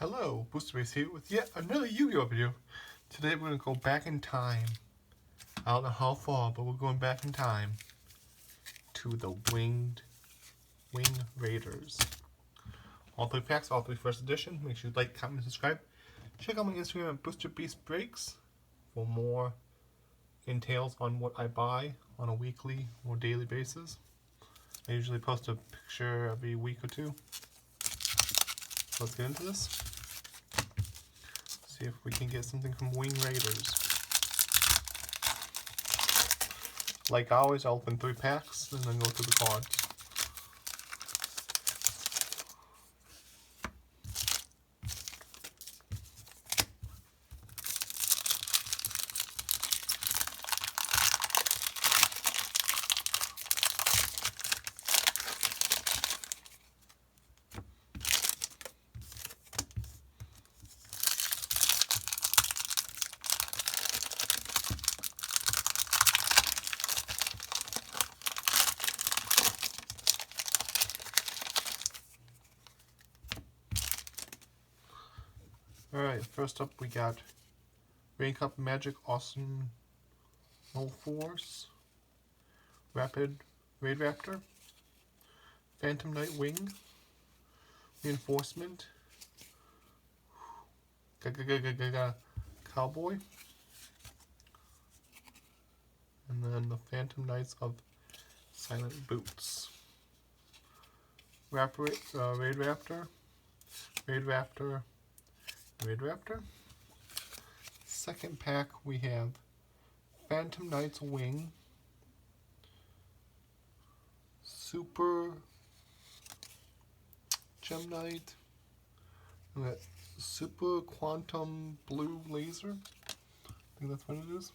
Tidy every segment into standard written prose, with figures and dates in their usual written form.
Hello, Booster Base here with yet another Yu-Gi-Oh video. Today we're going to go back in time. I don't know how far, but we're going back in time to the Wing Raiders. All 3 packs, all 3 first edition. Make sure you like, comment, and subscribe. Check out my Instagram at Booster Beast Breaks for more entails on what I buy on a weekly or daily basis. I usually post a picture every week or two. So let's get into this. See if we can get something from Wing Raiders. Like always, I'll open 3 packs and then go through the cards. Alright, first up we got Rain Cup Magic Awesome No Force, Rapid Raid Raptor, Phantom Knight Wing, Reinforcement, Cowboy, and then the Phantom Knights of Silent Boots. Raid Raptor, Raid Raptor, Raid Raptor. Second pack we have Phantom Knight's Wing, Super Gem Knight, we got Super Quantum Blue Laser, I think that's what it is.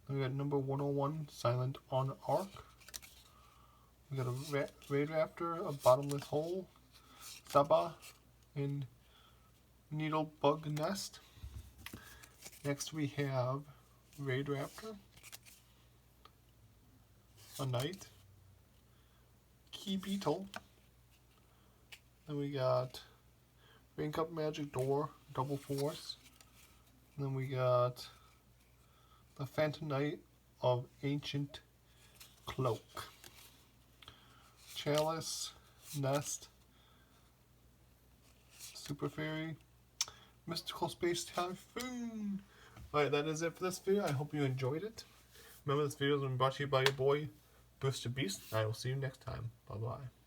Then we got number 101 Silent on Arc. We got a Raid Raptor, a Bottomless Hole, Saba, and Needle Bug Nest. Next we have Raid Raptor, a Knight, Key Beetle. Then we got Rain Cup Magic Door, Double Force. And then we got the Phantom Knight of Ancient Cloak, Chalice, Nest, Super Fairy, Mystical Space Typhoon. Alright, that is it for this video. I hope you enjoyed it. Remember, this video has been brought to you by your boy, Booster Beast. I will see you next time. Bye-bye.